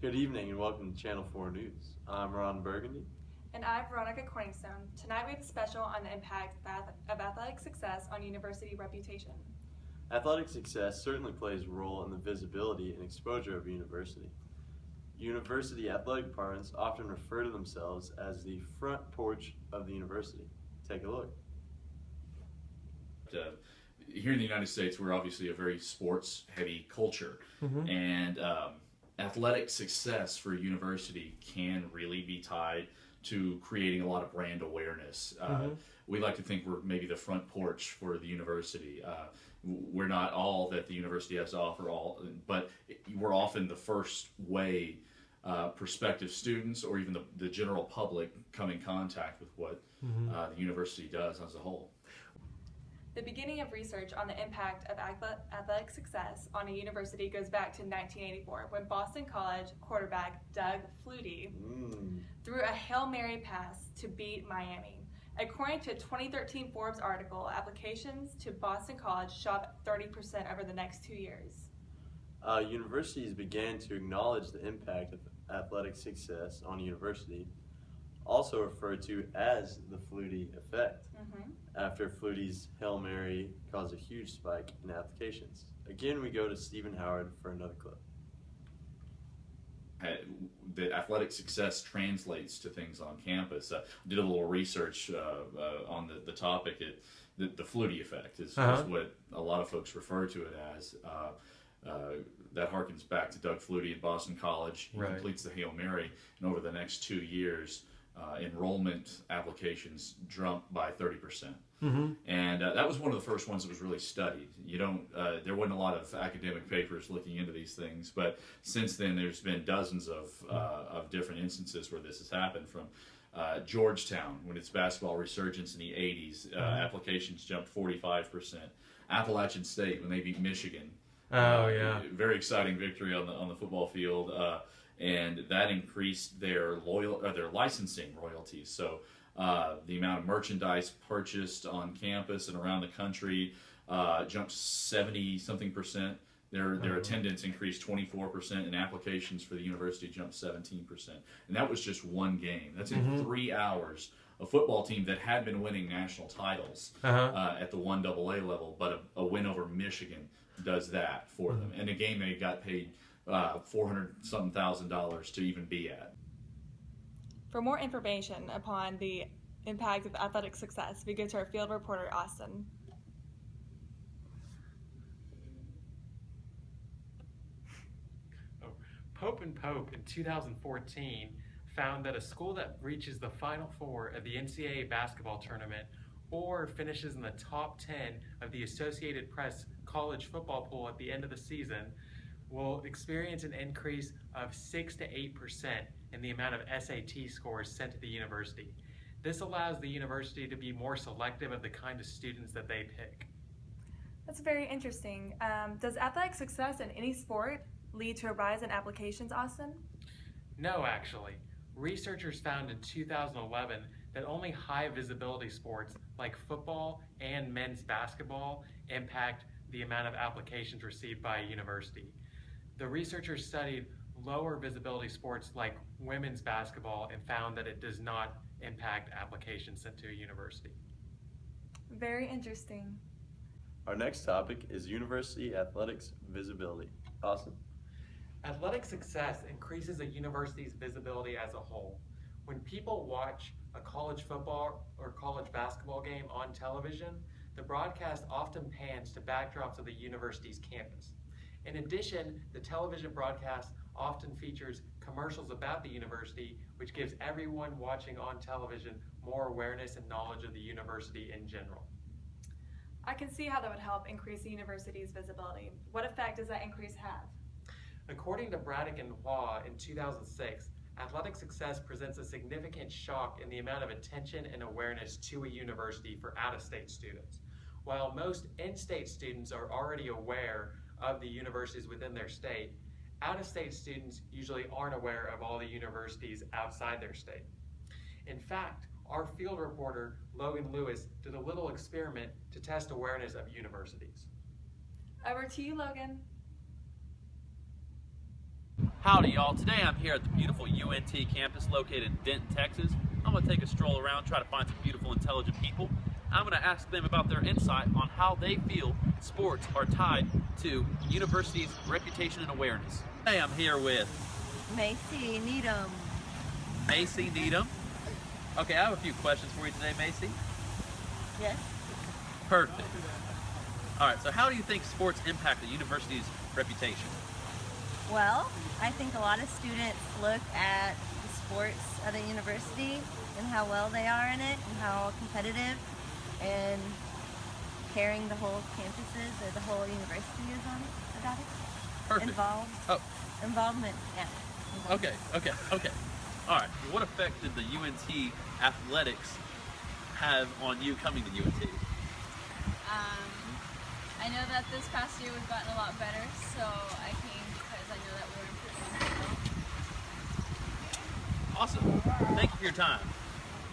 Good evening and welcome to Channel 4 News. I'm Ron Burgundy. And I'm Veronica Corningstone. Tonight we have a special on the impact of athletic success on university reputation. Athletic success certainly plays a role in the visibility and exposure of a university. University athletic departments often refer to themselves as the front porch of the university. Take a look. Here in the United States, we're obviously a very sports-heavy culture, and athletic success for a university can really be tied to creating a lot of brand awareness. We like to think we're maybe the front porch for the university. We're not all that the university has to offer, but we're often the first way prospective students or even the general public come in contact with what the university does as a whole. The beginning of research on the impact of athletic success on a university goes back to 1984 when Boston College quarterback Doug Flutie threw a Hail Mary pass to beat Miami. According to a 2013 Forbes article, applications to Boston College shot up 30% over the next 2 years. Universities began to acknowledge the impact of athletic success on a university, also referred to as the Flutie effect, after Flutie's Hail Mary caused a huge spike in applications. Again, we go to Stephen Howard for another clip. That athletic success translates to things on campus. Did a little research on the topic. The Flutie effect is what a lot of folks refer to it as. That harkens back to Doug Flutie at Boston College. He completes the Hail Mary, and over the next 2 years, enrollment applications jumped by 30%. And that was one of the first ones that was really studied. There wasn't a lot of academic papers looking into these things, but since then there's been dozens of different instances where this has happened. From Georgetown, when its basketball resurgence in the 80s, applications jumped 45%. Appalachian State, when they beat Michigan. Very exciting victory on the football field. And that increased their licensing royalties. So the amount of merchandise purchased on campus and around the country jumped 70-something%. Their attendance increased 24%, and applications for the university jumped 17%. And that was just one game. That's in 3 hours. A football team that had been winning national titles at the 1AA level, but a win over Michigan does that for them. And a game they got paid $400-something thousand to even be at. For more information upon the impact of athletic success, we go to our field reporter, Austin. Pope and Pope in 2014 found that a school that reaches the Final Four of the NCAA basketball tournament or finishes in the top 10 of the Associated Press college football poll at the end of the season will experience an increase of 6 to 8% in the amount of SAT scores sent to the university. This allows the university to be more selective of the kind of students that they pick. That's very interesting. Does athletic success in any sport lead to a rise in applications, Austin? No, actually. Researchers found in 2011 that only high visibility sports like football and men's basketball impact the amount of applications received by a university. The researchers studied lower visibility sports like women's basketball and found that it does not impact applications sent to a university. Very interesting. Our next topic is university athletics visibility. Austin? Athletic success increases a university's visibility as a whole. When people watch a college football or college basketball game on television, the broadcast often pans to backdrops of the university's campus. In addition, the television broadcast often features commercials about the university, which gives everyone watching on television more awareness and knowledge of the university in general. I can see how that would help increase the university's visibility. What effect does that increase have? According to Braddock and Waugh in 2006, athletic success presents a significant shock in the amount of attention and awareness to a university for out-of-state students. While most in-state students are already aware of the universities within their state, out-of-state students usually aren't aware of all the universities outside their state. In fact, our field reporter, Logan Lewis, did a little experiment to test awareness of universities. Over to you, Logan. Howdy y'all, today I'm here at the beautiful UNT campus located in Denton, Texas. I'm going to take a stroll around, try to find some beautiful, intelligent people. I'm going to ask them about their insight on how they feel sports are tied to university's reputation and awareness. Today I'm here with Macy Needham. Macy Needham. Okay, I have a few questions for you today, Macy. Yes. Perfect. All right, so how do you think sports impact the university's reputation? Well, I think a lot of students look at the sports at a university and how well they are in it and how competitive and caring the whole campuses or the whole university is on it, about it. Perfect. Involved. Oh. Involvement, yeah. Involvement. Okay. All right, what effect did the UNT athletics have on you coming to UNT? I know that this past year we've gotten a lot better, so I came because I know that we were improving. Awesome. Thank you for your time.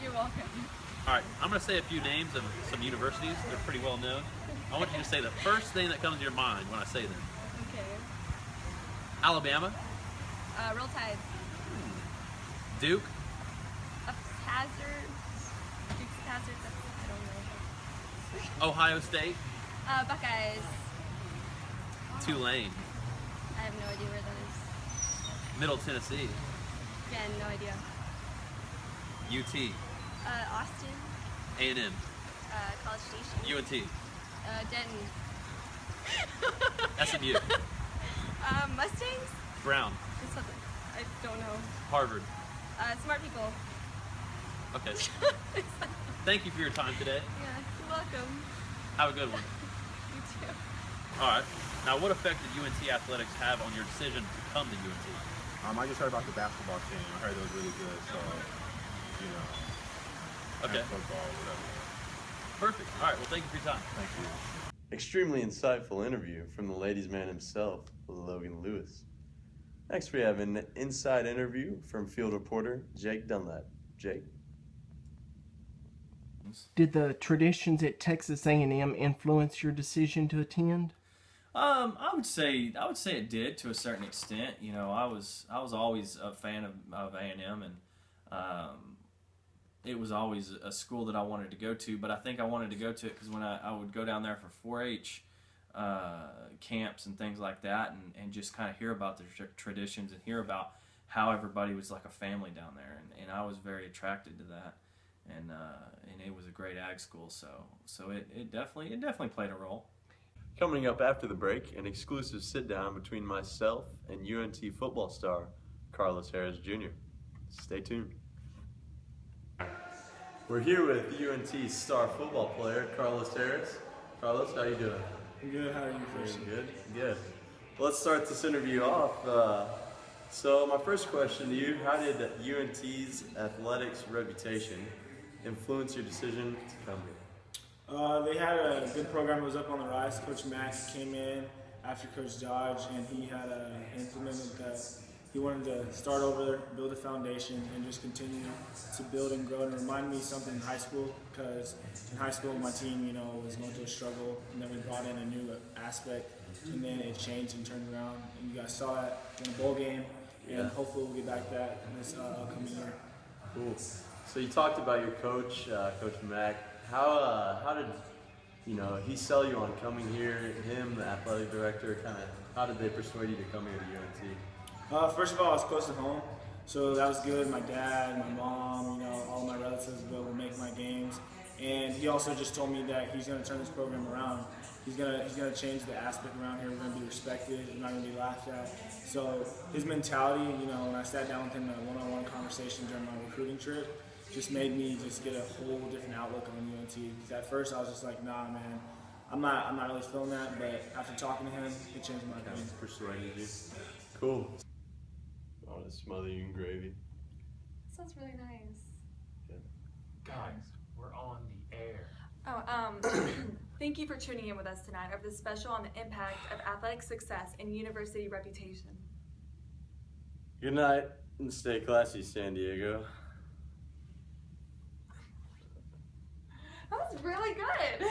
You're welcome. All right, I'm going to say a few names of some universities. They're pretty well known. I want you to say the first thing that comes to your mind when I say them. Okay. Alabama. Roll Tide. Duke. Hazard. Duke's Hazard. I don't know. Ohio State. Buckeyes. Tulane. I have no idea where that is. Middle Tennessee. Again, no idea. UT. Austin. A&M. College Station. UNT. Denton. SMU. Mustangs? Brown. It's something. I don't know. Harvard. Smart people. Okay. Thank you for your time today. Yeah, you're welcome. Have a good one. You too. All right. Now, what effect did UNT athletics have on your decision to come to UNT? I just heard about the basketball team. I heard it was really good, so, you know. Okay. And football, whatever. Perfect. All right. Well, thank you for your time. Thank you. Extremely insightful interview from the ladies' man himself, Logan Lewis. Next, we have an inside interview from field reporter Jake Dunlap. Jake? Did the traditions at Texas A&M influence your decision to attend? I would say it did to a certain extent. You know, I was always a fan of A&M, and it was always a school that I wanted to go to. But I think I wanted to go to it because when I would go down there for 4-H camps and things like that, and just kind of hear about the traditions and hear about how everybody was like a family down there, and I was very attracted to that, and it was a great ag school, so it definitely played a role. Coming up after the break, an exclusive sit-down between myself and UNT football star Carlos Harris Jr. Stay tuned. We're here with UNT star football player Carlos Harris. Carlos, how you doing? Good. How are you, Chris? Good. Let's start this interview off. So my first question to you: how did UNT's athletics reputation influence your decision to come here? They had a good program that was up on the rise. Coach Mack came in after Coach Dodge, and he had implemented that he wanted to start over, build a foundation, and just continue to build and grow. And remind me something in high school, because in high school my team, was going through a struggle, and then we brought in a new aspect, and then it changed and turned around. And you guys saw that in a bowl game, and hopefully we'll get back to that in this upcoming year. Cool. So you talked about your coach, Coach Mack. How did he sell you on coming here? Him, the athletic director, how did they persuade you to come here to UNT? First of all, I was close to home, so that was good. My dad, my mom, all my relatives will make my games, and he also just told me that he's going to turn this program around. He's gonna change the aspect around here. We're going to be respected. We're not going to be laughed at. So his mentality, when I sat down with him in a one-on-one conversation during my recruiting trip, just made me just get a whole different outlook on UNT. Because at first I was just like, nah, man, I'm not really feeling that. But after talking to him, it changed my opinion. Persuaded you. Cool. I want to smother you in gravy. Sounds really nice. Yeah. Guys, we're on the air. Thank you for tuning in with us tonight over this special on the impact of athletic success and university reputation. Good night and stay classy, San Diego. That was really good.